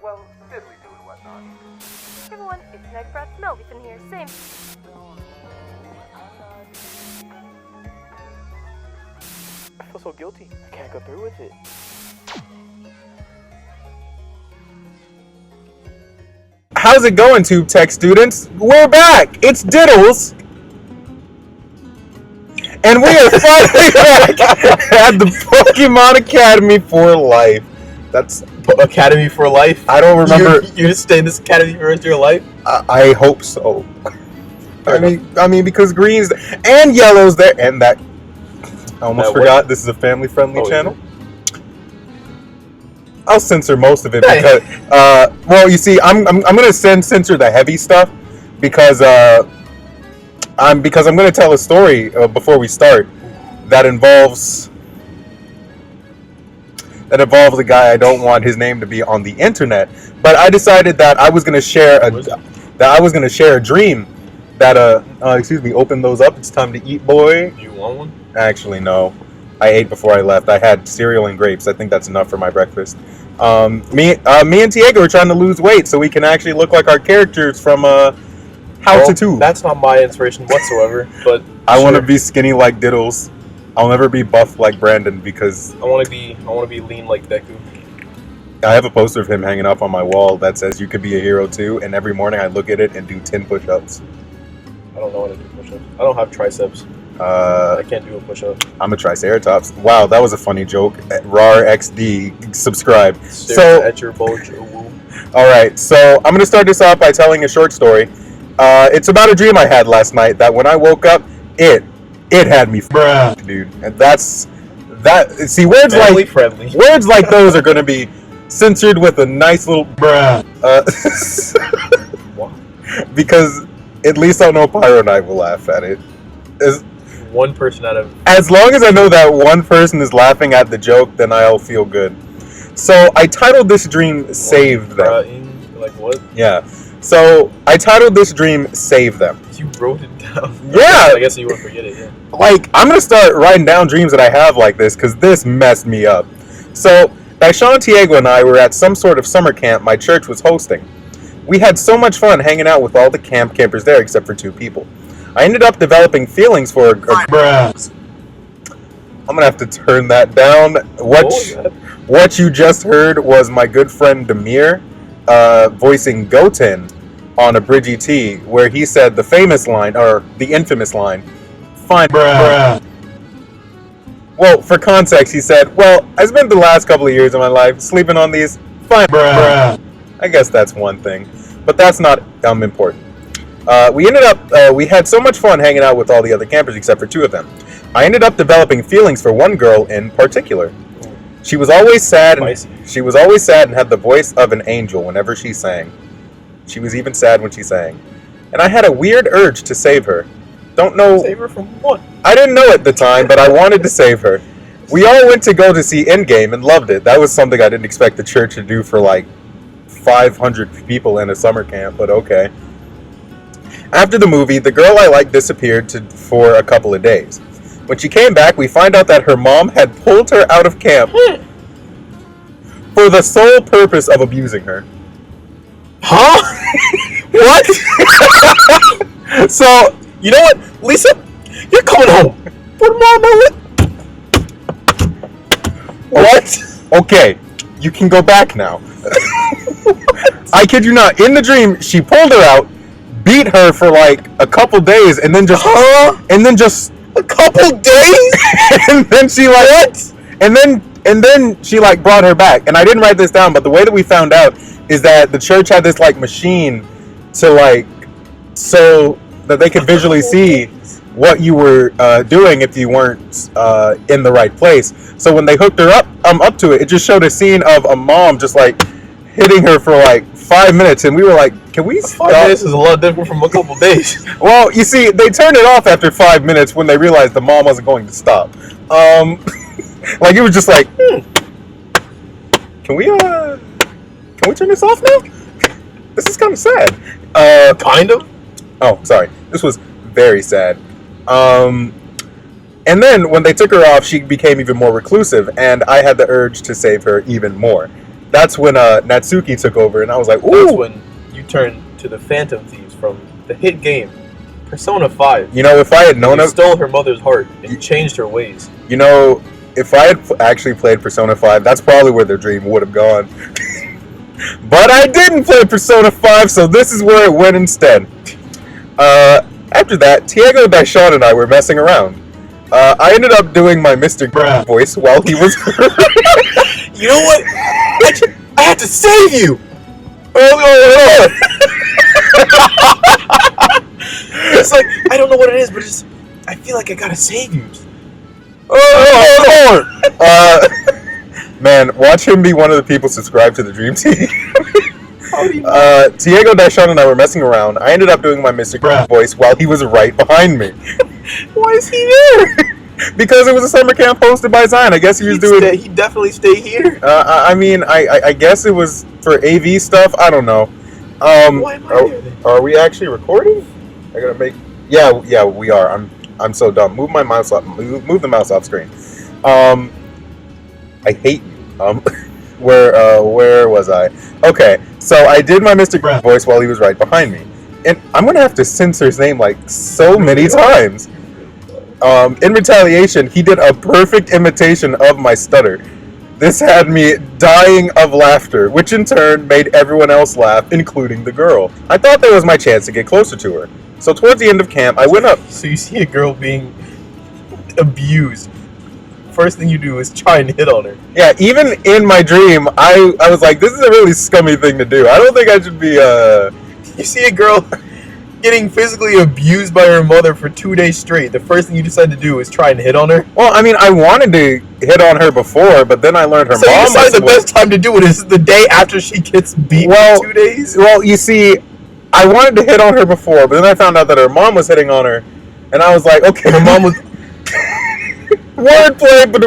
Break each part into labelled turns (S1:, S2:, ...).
S1: well, diddly do and whatnot.
S2: Hey everyone, it's Night Brat Melvison here, same.
S3: I feel so guilty. I can't go through with it.
S4: How's it going, Tube Tech students? We're back! It's Diddles! And we are finally back at the Pokemon Academy for Life. That's
S3: Academy for life?
S4: I don't remember.
S3: You're just stay in this academy for the rest of your life?
S4: I hope so. I mean, because green's and yellow's there, and that. I almost forgot. This is a family-friendly channel. Yeah. I'll censor most of it because, well, you see, I'm gonna censor the heavy stuff because I'm gonna tell a story before we start that involves a guy I don't want his name to be on the internet. But I decided that I was gonna share a dream that open those up. It's time to eat, boy.
S3: Do you want one?
S4: Actually, no. I ate before I left. I had cereal and grapes. I think that's enough for my breakfast. Me and Diego are trying to lose weight so we can actually look like our characters from How to Two.
S3: That's not my inspiration whatsoever. But
S4: I want to be skinny like Diddles. I'll never be buff like Brandon because
S3: I want to be lean like Deku.
S4: I have a poster of him hanging up on my wall that says "You could be a hero too," and every morning I look at it and do 10 push-ups.
S3: I don't know how to do push-ups. I don't have triceps. I can't do a push-up.
S4: I'm a Triceratops. Wow, that was a funny joke. RAR XD, subscribe.
S3: So at your bulge.
S4: All right, so I'm gonna start this off by telling a short story. It's about a dream I had last night that when I woke up, it had me, bruh, dude. And that's that. See, words
S3: family
S4: like
S3: friendly.
S4: Words like those are gonna be censored with a nice little bruh. Because at least I know Pyro Knight will laugh at it.
S3: One person out of...
S4: As long as I know that one person is laughing at the joke, then I'll feel good. So I titled this dream "Save Them."
S3: Like what?
S4: Yeah. So I titled this dream "Save Them."
S3: You wrote it down.
S4: Yeah.
S3: I guess you won't forget it. Yeah.
S4: Like, I'm gonna start writing down dreams that I have like this because this messed me up. So Santiago and I were at some sort of summer camp my church was hosting. We had so much fun hanging out with all the campers there except for 2 people. I ended up developing feelings for bruh. I'm gonna have to turn that down. What you just heard was my good friend Demir voicing Goten on a Bridgie T, where he said the famous line, or the infamous line, "Fine, bruh." Well, for context, he said, "Well, I spent the last couple of years of my life sleeping on these fine, bruh." I guess that's one thing, but that's not important. We had so much fun hanging out with all the other campers except for 2 of them. I ended up developing feelings for one girl in particular. She was always sad and had the voice of an angel whenever she sang. She was even sad when she sang. And I had a weird urge to save her. Don't know.
S3: Save her from what?
S4: I didn't know at the time, but I wanted to save her. We all went to go to see Endgame and loved it. That was something I didn't expect the church to do for like 500 people in a summer camp, but okay. After the movie, the girl I liked disappeared for a couple of days. When she came back, we find out that her mom had pulled her out of camp for the sole purpose of abusing her.
S3: Huh? What?
S4: So,
S3: you know what, Lisa? You're coming home. Put mom.
S4: What? Okay, you can go back now. I kid you not. In the dream, she pulled her out, beat her for like a couple days, and then just a couple days, and then she like what? And then she like brought her back. And I didn't write this down, but the way that we found out is that the church had this like machine to like so that they could visually see what you were doing if you weren't in the right place. So when they hooked her up to it, it just showed a scene of a mom just like hitting her for like 5 minutes, and we were like, can we stop?
S3: 5 minutes is a lot different from a couple days.
S4: Well, you see, they turned it off after 5 minutes when they realized the mom wasn't going to stop. Like, it was just like, can we turn this off now? This is kind of sad.
S3: Kind of?
S4: Oh, sorry. This was very sad. And then when they took her off, she became even more reclusive, and I had the urge to save her even more. that's when Natsuki took over, and I was like,
S3: That's
S4: ooh.
S3: when you turned to the Phantom Thieves from the hit game Persona 5.
S4: You know, if I had known
S3: You
S4: of,
S3: stole her mother's heart and changed her ways.
S4: you know, if I had actually played Persona 5, that's probably where their dream would have gone. But I didn't play Persona 5, so this is where it went instead. After that, Tiago, Daishan, and I were messing around. I ended up doing my Mr. voice while he was...
S3: You know what? I had to save you! It's like, I don't know what it is, but it's I feel like I gotta save you.
S4: Man, watch him be one of the people subscribed to the Dream Team.
S3: How do you
S4: Tiago, Daishan, and I were messing around. I ended up doing my Mr. voice while he was right behind me.
S3: Why is he there?
S4: Because it was a summer camp hosted by Zion. I guess he was doing...
S3: He'd definitely stay here.
S4: I mean, I guess it was for AV stuff. I don't know.
S3: Why am I there then?
S4: Are we actually recording? I gotta make... Yeah, we are. I'm so dumb. Move my mouse off. Move the mouse off screen. I hate you. Where was I? Okay, so I did my Mr. voice while he was right behind me, and I'm gonna have to censor his name like so many times. In retaliation, he did a perfect imitation of my stutter. This had me dying of laughter, which in turn made everyone else laugh, including the girl. I thought that was my chance to get closer to her. So towards the end of camp, I went up.
S3: So you see a girl being abused. First thing you do is try and hit on her.
S4: Yeah, even in my dream, I was like, this is a really scummy thing to do. I don't think I should be,
S3: You see a girl getting physically abused by her mother for 2 days straight. The first thing you decide to do is try and hit on her.
S4: Well, I mean, I wanted to hit on her before, but then I learned her
S3: So
S4: mom
S3: you decide the
S4: was...
S3: best time to do it is the day after she gets beat
S4: Well,
S3: for 2 days?
S4: Well, you see, I wanted to hit on her before, but then I found out that her mom was hitting on her, and I was like, okay.
S3: Her mom was...
S4: Wordplay, but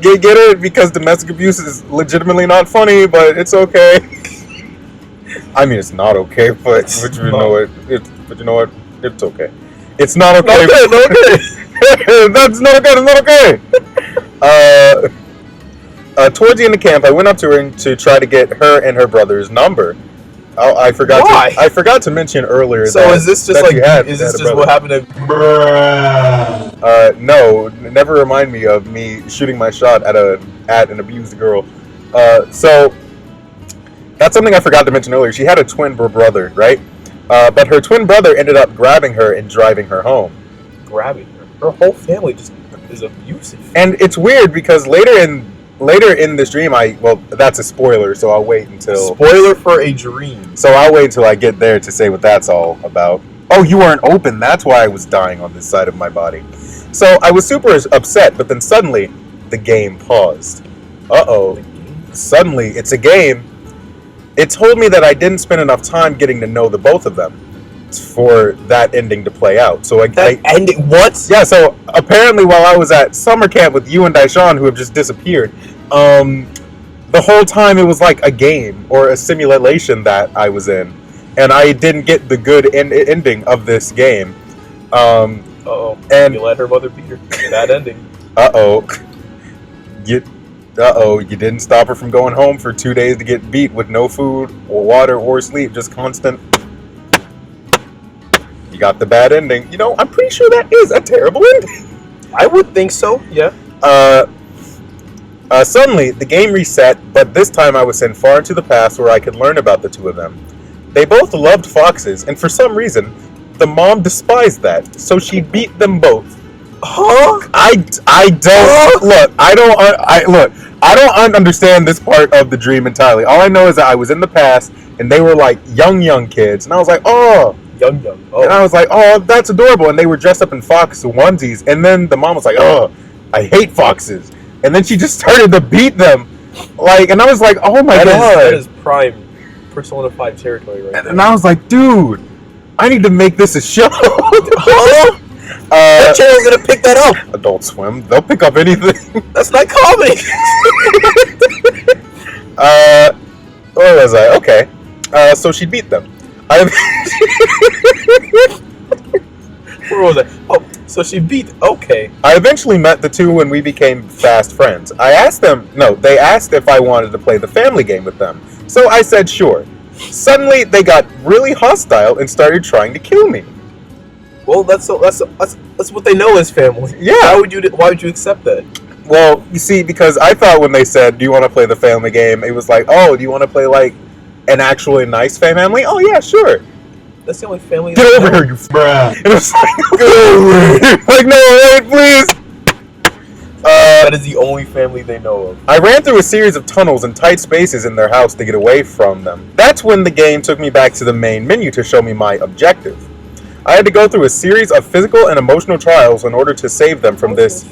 S4: get it? Because domestic abuse is legitimately not funny, but it's okay. I mean, it's not okay, but you know what? But you know what? It's okay. It's not okay.
S3: Not okay.
S4: That's not okay. It's not okay. Towards the end of camp, I went up to her to try to get her and her brother's number. I forgot.
S3: Why?
S4: I forgot to mention earlier.
S3: So
S4: that,
S3: is this just
S4: that
S3: like?
S4: you had,
S3: Is
S4: had
S3: this
S4: a
S3: just
S4: brother.
S3: what happened to?
S4: No, never remind me of me shooting my shot at an abused girl. So that's something I forgot to mention earlier. She had a twin brother, right? But her twin brother ended up grabbing her and driving her home.
S3: Grabbing her. Her whole family just is abusive.
S4: And it's weird because later in this dream, that's a spoiler, so I'll wait until...
S3: Spoiler for a dream.
S4: So I'll wait until I get there to say what that's all about. Oh, you weren't open. That's why I was dying on this side of my body. So I was super upset, but then suddenly the game paused. Uh-oh. Suddenly, it's a game. It told me that I didn't spend enough time getting to know the both of them for that ending to play out. So
S3: ending what?
S4: Yeah, so apparently while I was at summer camp with you and Daishan, who have just disappeared, the whole time it was like a game or a simulation that I was in, and I didn't get the good ending of this game.
S3: Uh-oh. And you let her mother beat her. Bad ending.
S4: Uh-oh. You didn't stop her from going home for 2 days to get beat with no food or water or sleep, just constant. You got the bad ending. You know, I'm pretty sure that is a terrible ending.
S3: I would think so, yeah.
S4: Suddenly, the game reset, but this time I was sent far into the past where I could learn about the two of them. They both loved foxes, and for some reason, the mom despised that, so she beat them both.
S3: Huh?
S4: I don't look. I don't understand this part of the dream entirely. All I know is that I was in the past, and they were like young kids, and I was like, oh.
S3: Young. Oh.
S4: And I was like, oh, that's adorable. And they were dressed up in fox onesies. And then the mom was like, oh, I hate foxes. And then she just started to beat them. And I was like, oh my God.
S3: That is prime Persona 5 territory right
S4: And I was like, dude, I need to make this a show.
S3: What channel's gonna pick that up?
S4: Adult Swim. They'll pick up anything.
S3: That's not comedy.
S4: Where was I? Okay. So she beat them.
S3: Where was I? Oh, So she beat. Okay.
S4: I eventually met the two and we became fast friends. They asked if I wanted to play the family game with them. So I said sure. Suddenly, they got really hostile and started trying to kill me.
S3: Well, that's what they know as family.
S4: Yeah.
S3: Why would you accept that?
S4: Well, you see, because I thought when they said, "Do you want to play the family game?" it was like, "Oh, do you want to play like an actually nice family?" Oh yeah, sure.
S3: That's the only family.
S4: Get over here, you bruh. And it's like, go away. Like, no, wait, please.
S3: That is the only family they know of.
S4: I ran through a series of tunnels and tight spaces in their house to get away from them. That's when the game took me back to the main menu to show me my objective. I had to go through a series of physical and emotional trials in order to save them from this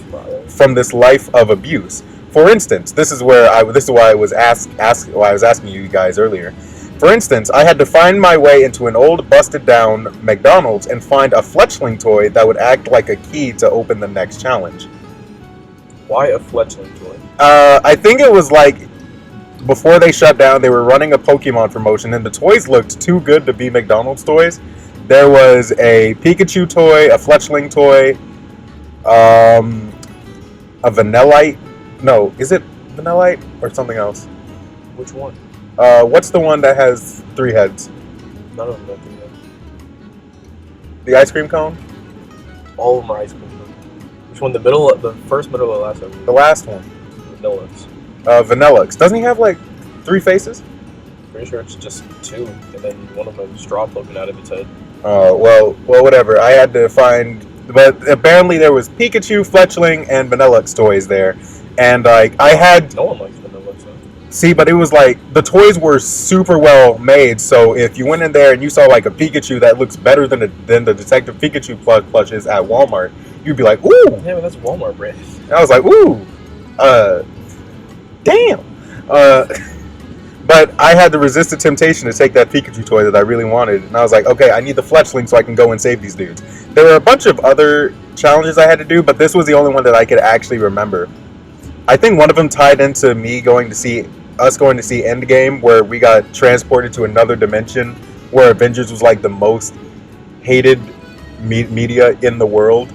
S4: life of abuse. For instance, this is why I was asking you guys earlier. For instance, I had to find my way into an old busted down McDonald's and find a fletchling toy that would act like a key to open the next challenge.
S3: Why a fletchling toy?
S4: I think it was like before they shut down, they were running a Pokemon promotion, and the toys looked too good to be McDonald's toys. There was a Pikachu toy, a Fletchling toy, a Vanillite. No, is it Vanillite or something else?
S3: Which one?
S4: What's the one that has 3 heads?
S3: None of them have 3 heads.
S4: The ice cream cone?
S3: All of them are ice cream. Which one? The first, middle, or last one?
S4: The last one.
S3: Vanillix.
S4: Vanillix. Doesn't he have like 3 faces?
S3: Pretty sure it's just 2, and then one of them has a straw poking out of its head.
S4: Well, whatever. I had to find, but apparently there was Pikachu, Fletchling, and Vanillix toys there, and like I had.
S3: No one likes Vanillix. Though.
S4: See, but it was like the toys were super well made. So if you went in there and you saw like a Pikachu that looks better than the Detective Pikachu plushes at Walmart, you'd be like, ooh.
S3: Yeah, but that's Walmart brand.
S4: And I was like, ooh, damn. But I had to resist the temptation to take that Pikachu toy that I really wanted. And I was like, okay, I need the Fletchling so I can go and save these dudes. There were a bunch of other challenges I had to do, but this was the only one that I could actually remember. I think one of them tied into us going to see Endgame, where we got transported to another dimension where Avengers was like the most hated media in the world.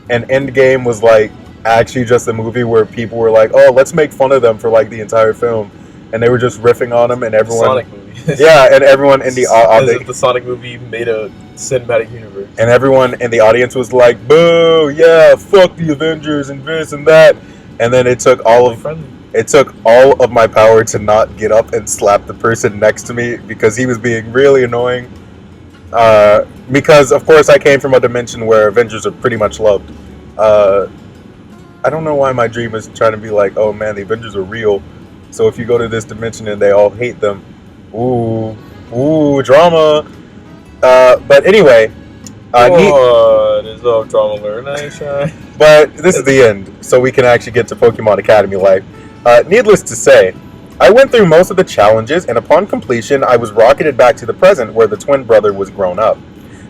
S4: And Endgame was like actually just a movie where people were like, oh, let's make fun of them for like the entire film. And they were just riffing on him, and everyone.
S3: Sonic movie.
S4: Yeah, and everyone in the audience.
S3: The Sonic movie made a cinematic universe.
S4: And everyone in the audience was like, "Boo! Yeah, fuck the Avengers and this and that." And then it took all of my power to not get up and slap the person next to me because he was being really annoying. Because of course I came from a dimension where Avengers are pretty much loved. I don't know why my dream is trying to be like, "Oh man, the Avengers are real." So if you go to this dimension and they all hate them, ooh, drama. But anyway,
S3: there's no drama learnation.
S4: But this is the end, so we can actually get to Pokemon Academy life. Needless to say, I went through most of the challenges, and upon completion, I was rocketed back to the present where the twin brother was grown up.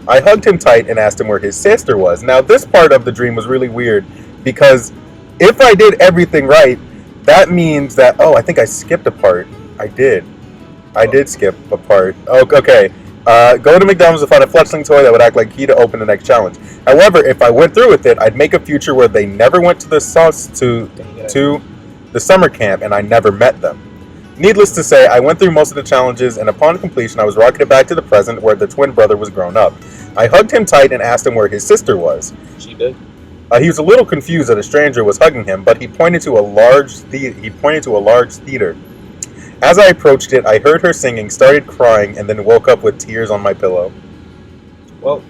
S4: I hugged him tight and asked him where his sister was. Now, this part of the dream was really weird, because if I did everything right, that means that, I think I skipped a part. I did skip a part. Oh, okay. Go to McDonald's to find a Fletchling toy that would act like key to open the next challenge. However, if I went through with it, I'd make a future where they never went to the summer camp, and I never met them. Needless to say, I went through most of the challenges, and upon completion, I was rocketed back to the present where the twin brother was grown up. I hugged him tight and asked him where his sister was.
S3: She did.
S4: He was a little confused that a stranger was hugging him, but he pointed to a large theater. As I approached it, I heard her singing, started crying, and then woke up with tears on my pillow.
S3: Well,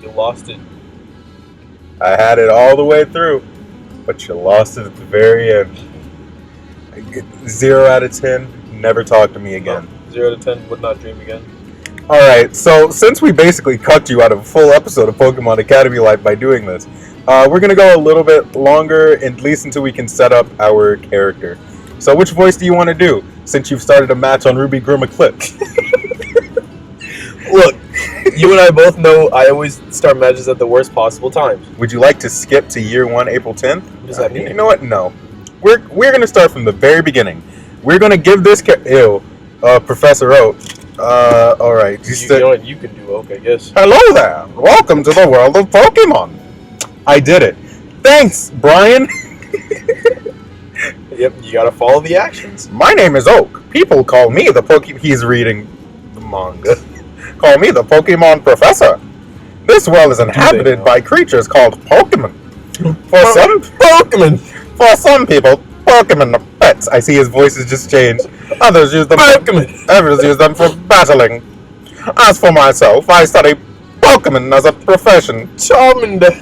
S3: you lost it.
S4: I had it all the way through, but you lost it at the very end. 0 out of 10, never talk to me again.
S3: 0 out of 10, would not dream again.
S4: Alright, so since we basically cut you out of a full episode of Pokemon Academy Life by doing this, we're going to go a little bit longer, at least until we can set up our character. So which voice do you want to do, since you've started a match on Ruby Grim Eclipse?
S3: Look, you and I both know I always start matches at the worst possible times.
S4: Would you like to skip to year 1, April 10th?
S3: What does that mean?
S4: You know what? No. We're going to start from the very beginning. We're going to give this Professor Oak, Alright.
S3: You know what you can do, okay, yes.
S4: Hello there! Welcome to the world of Pokemon! I did it. Thanks, Brian!
S3: Yep, you gotta follow the actions.
S4: My name is Oak. People call me the He's reading the manga. Call me the Pokemon Professor. This world is inhabited by creatures called Pokemon. For some people, Pokemon are pets. I see his voice has just changed. Others use them for battling. As for myself, I study Pokemon as a profession. Charmander.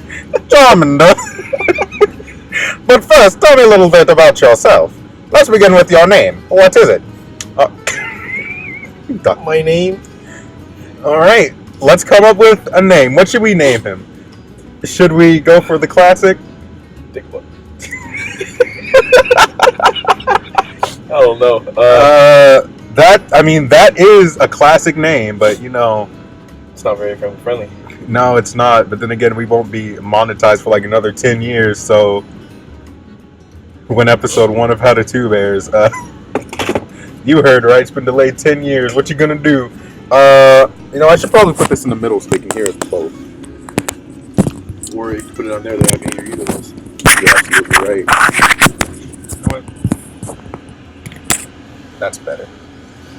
S4: But first, tell me a little bit about yourself. Let's begin with your name. What is it?
S3: My name?
S4: Alright, let's come up with a name. What should we name him? Should we go for the classic?
S3: Dickbutt. I don't know.
S4: That is a classic name, but you know,
S3: it's not very friendly.
S4: No, it's not. But then again, we won't be monetized for like another 10 years. So when episode 1 of How to Two Bears, you heard right? It's been delayed 10 years. What you gonna do? I should probably put this in the middle so they can hear us both.
S3: Or if you put it on there, they're not gonna hear either of us.
S4: You're absolutely right. That's better.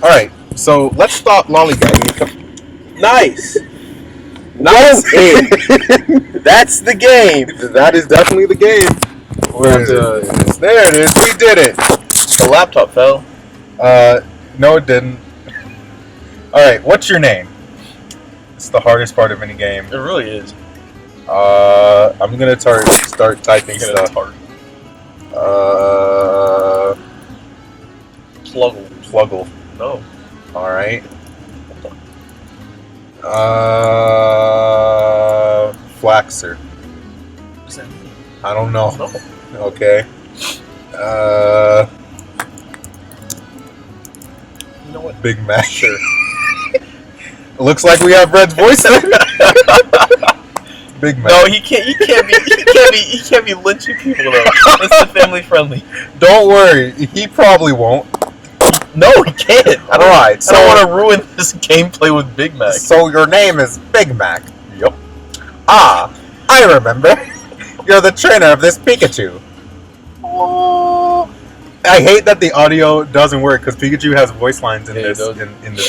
S4: Alright, so let's stop lollygagging.
S3: Nice! Game! That's the game!
S4: That is definitely the game. Where is it? There it is. We did it.
S3: The laptop fell.
S4: No it didn't. Alright, what's your name? It's the hardest part of any game.
S3: It really is.
S4: I'm gonna start typing stuff. Pluggle.
S3: No.
S4: Alright. Flaxer.
S3: What's that mean?
S4: I don't know.
S3: No.
S4: Okay.
S3: You know what?
S4: Big Mac. Sure. Looks like we have Red's voice there. Big Mac.
S3: No, he can't be lynching people though. It's the family friendly.
S4: Don't worry, he probably won't.
S3: No, he can't. I don't want to ruin this gameplay with Big Mac.
S4: So your name is Big Mac.
S3: Yep.
S4: Ah, I remember. You're the trainer of this Pikachu. Oh. I hate that the audio doesn't work because Pikachu has voice lines in this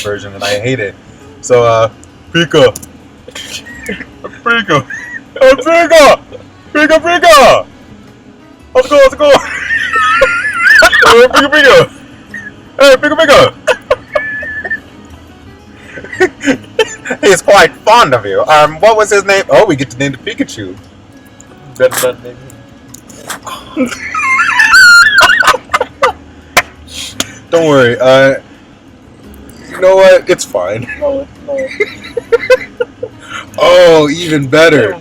S4: version, and I hate it. So, Pika. Pika. Oh, Pika! Pika! Let's go! Pika! Hey, Pika! He's quite fond of you. What was his name? Oh, we get to name the Pikachu.
S3: Better not name him.
S4: Don't worry. You know what? It's fine.
S3: No.
S4: Oh, even better.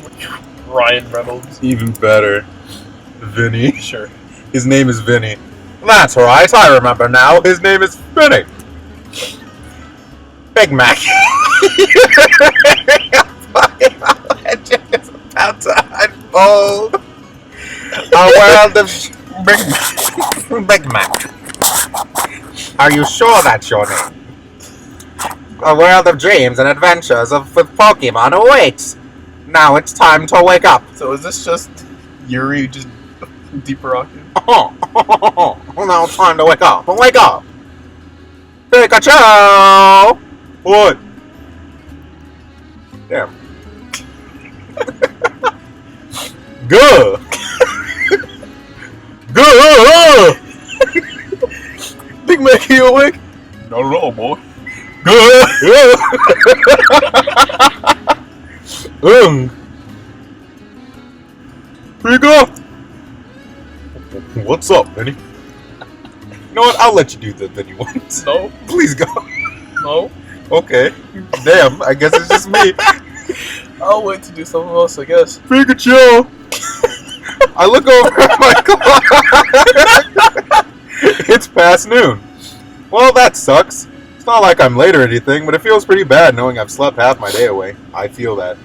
S3: Ryan Reynolds.
S4: Even better. Vinny.
S3: Sure.
S4: His name is Vinny. That's right, I remember now. His name is Vinny. Big Mac. Legend is about to unfold. A world of Big Mac. Are you sure that's your name? A world of dreams and adventures with Pokemon awaits. Now it's time to wake up.
S3: So is this just Yuri just deeper octave?
S4: Now it's time to wake up. Wake up! Pikachu! What? Damn. Good! Good!
S3: Big Mac, you awake?
S4: Not at all, boy. Good! Pika! What's up, Vinny? You know what? I'll let you do the Vinny ones.
S3: No.
S4: Please go.
S3: No.
S4: Okay. Damn, I guess it's just me.
S3: I'll wait to do something else, I guess.
S4: Pikachu! I look over at my clock. It's past noon. Well, that sucks. It's not like I'm late or anything, but it feels pretty bad knowing I've slept half my day away. I feel that.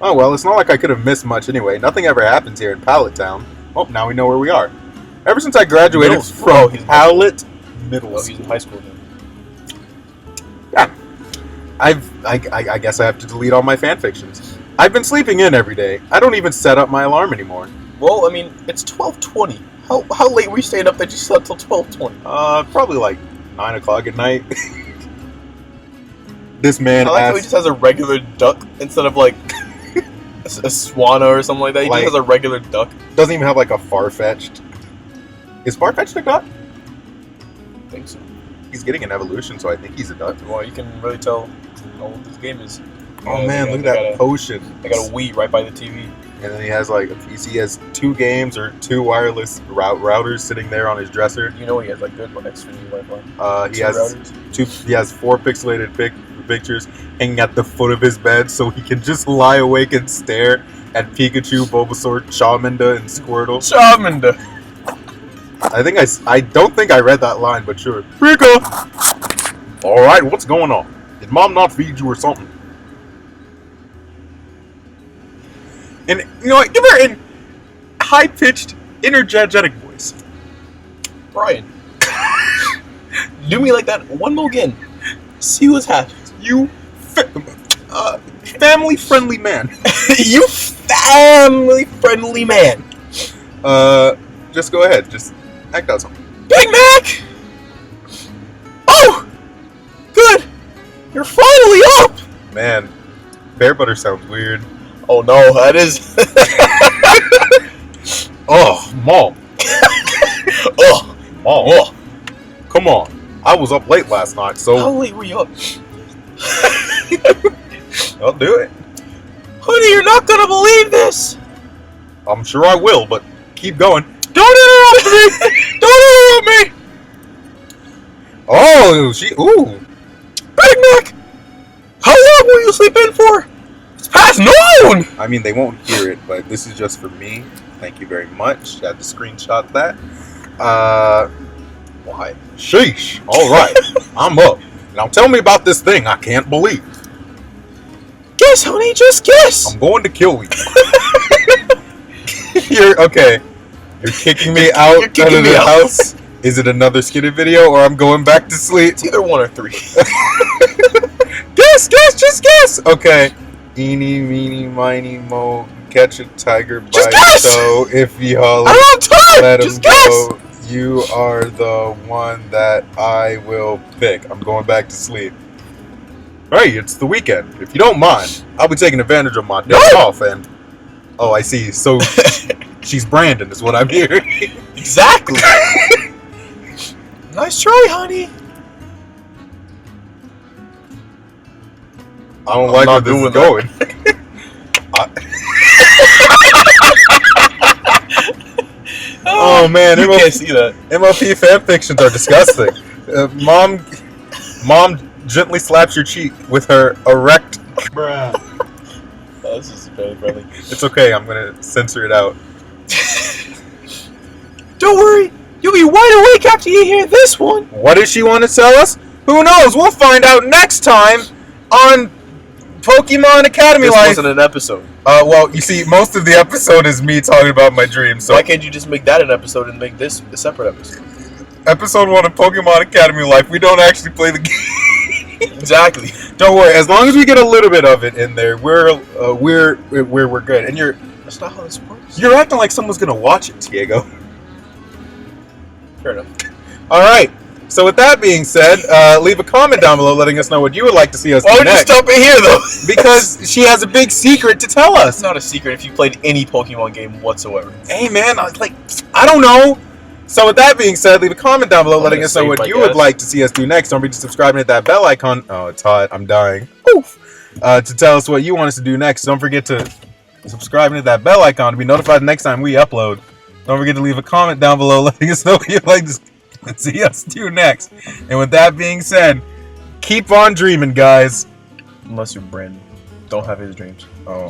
S4: Oh well, it's not like I could have missed much anyway. Nothing ever happens here in Pallet Town. Oh, now we know where we are. Ever since I graduated from Pallet Middle School.
S3: He's in high school then.
S4: Yeah. I guess I have to delete all my fan fictions. I've been sleeping in every day. I don't even set up my alarm anymore.
S3: Well, I mean, it's 12:20. How late were you staying up that you slept till 12:20?
S4: Probably like 9 o'clock at night. This man
S3: I like how he
S4: asked,
S3: just has a regular duck instead of like a swana or something like that. He
S4: Like-
S3: just has a regular duck.
S4: doesn't even have like a Farfetch'd. Is Farfetch'd a duck?
S3: I think so.
S4: He's getting an evolution, so I think he's a duck.
S3: Well, you can really tell how old this game is.
S4: Oh man, look at
S3: they
S4: that potion.
S3: They got a Wii right by the TV.
S4: And then he has like a PC. He has 2 games or 2 wireless routers sitting there on his dresser.
S3: You know he has like good Xfinity Wi-Fi.
S4: He has 4 pixelated pictures hanging at the foot of his bed, so he can just lie awake and stare at Pikachu, Bulbasaur, Charmander, and Squirtle.
S3: Charmander.
S4: I don't think I read that line, but sure. Pika! Alright, what's going on? Did mom not feed you or something? And you know what? Give her in high-pitched, energetic voice.
S3: Brian. Do me like that one more again. See what's happening.
S4: You family-friendly man.
S3: You family-friendly man.
S4: Just go ahead. Just act out something.
S3: Big Mac! Oh! Good! You're finally up!
S4: Man, pear butter sounds weird.
S3: Oh no, that is...
S4: Oh, Mom.
S3: Oh!
S4: Mom.
S3: Oh!
S4: Come on. I was up late last night,
S3: How
S4: so
S3: late were you up?
S4: I'll do it.
S3: Honey, you're not gonna believe this!
S4: I'm sure I will, but keep going.
S3: Don't interrupt me! Don't interrupt me!
S4: Oh, ooh.
S3: Big Mac! How long will you sleep in for? It's past noon!
S4: I mean, they won't hear it, but this is just for me. Thank you very much. Had to screenshot that.
S3: Why?
S4: Sheesh. All right. I'm up. Now tell me about this thing I can't believe.
S3: Guess, honey, just guess!
S4: I'm going to kill you. You're okay. You're kicking me out
S3: You're kicking
S4: of
S3: me
S4: the
S3: out.
S4: house. Is it another skinny video, or I'm going back to sleep?
S3: It's either 1 or 3.
S4: Guess, just guess. Okay. Eeny, meeny, miny, mo. Catch a tiger by
S3: Just
S4: the
S3: guess!
S4: toe. If y'all
S3: I don't have time!
S4: let him
S3: Just guess!
S4: go, you are the one that I will pick. I'm going back to sleep. Hey, it's the weekend. If you don't mind, I'll be taking advantage of my day off and... Oh, I see. So, she's Brandon is what I'm hearing.
S3: Exactly! Nice try, honey!
S4: I don't
S3: I'm
S4: like where
S3: not
S4: this is
S3: doing
S4: going. Oh man,
S3: You can't see that.
S4: MLP fanfictions are disgusting. Mom gently slaps your cheek with her erect. Bruh.
S3: Oh, this is very friendly.
S4: It's okay. I'm gonna censor it out.
S3: Don't worry, you'll be wide awake after you hear this one.
S4: What does she want to tell us? Who knows? We'll find out next time on Pokemon Academy
S3: This
S4: Life.
S3: wasn't an episode.
S4: Well, you see, most of the episode is me talking about my dreams. So
S3: Why can't you just make that an episode and make this a separate episode?
S4: episode 1 of Pokemon Academy Life, we don't actually play the game.
S3: Exactly.
S4: Don't worry, as long as we get a little bit of it in there, we're good. And
S3: That's not how this works.
S4: you're acting like someone's gonna watch it, Diego.
S3: Fair enough.
S4: All right. So with that being said, leave a comment down below letting us know what you would like to see us
S3: Why
S4: do
S3: would you
S4: next.
S3: stop it here, though?
S4: Because she has a big secret to tell
S3: It's
S4: us.
S3: not a secret if you played any Pokemon game whatsoever.
S4: Hey man, I don't know. So with that being said, leave a comment down below letting
S3: gonna
S4: us know
S3: save,
S4: what
S3: I
S4: you would
S3: guess.
S4: like to see us do next. Don't forget to subscribe and hit that bell icon. Oh, it's hot. I'm dying. Oof. To tell us what you want us to do next. Don't forget to subscribe and hit that bell icon to be notified the next time we upload. Don't forget to leave a comment down below letting us know what you'd like to see us do next. And with that being said, keep on dreaming, guys.
S3: Unless you're Brandon. Don't have his dreams.
S4: Oh.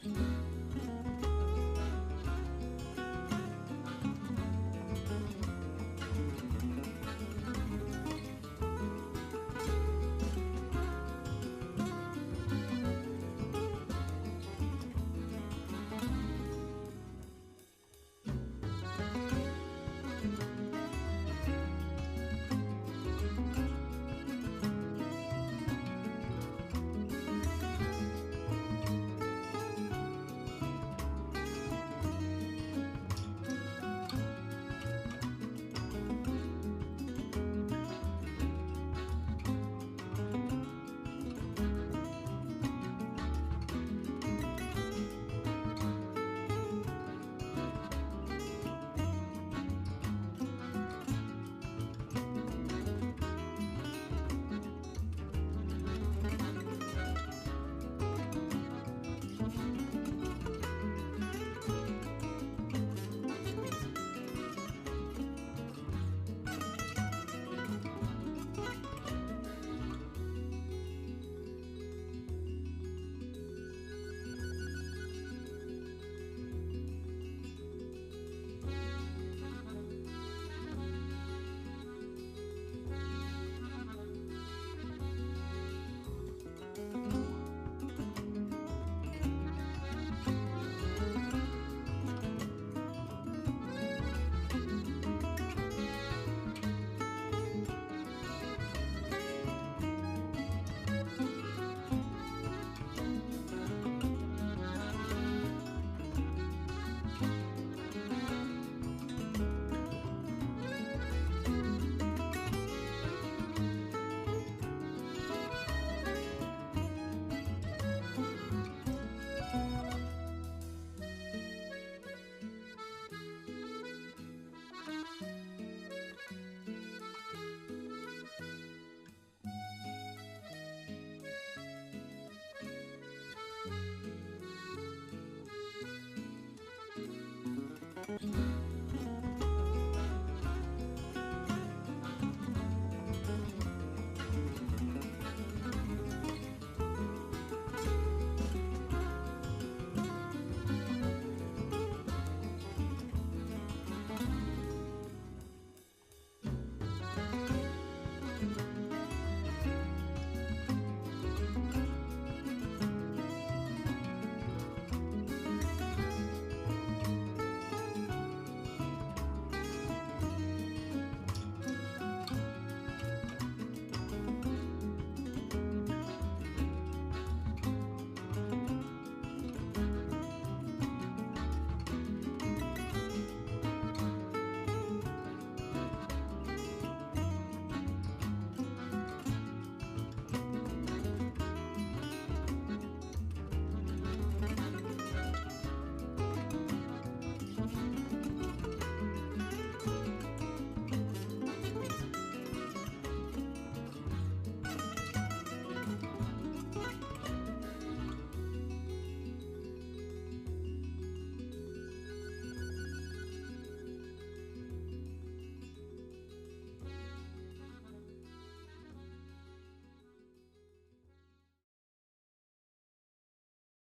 S3: Bye.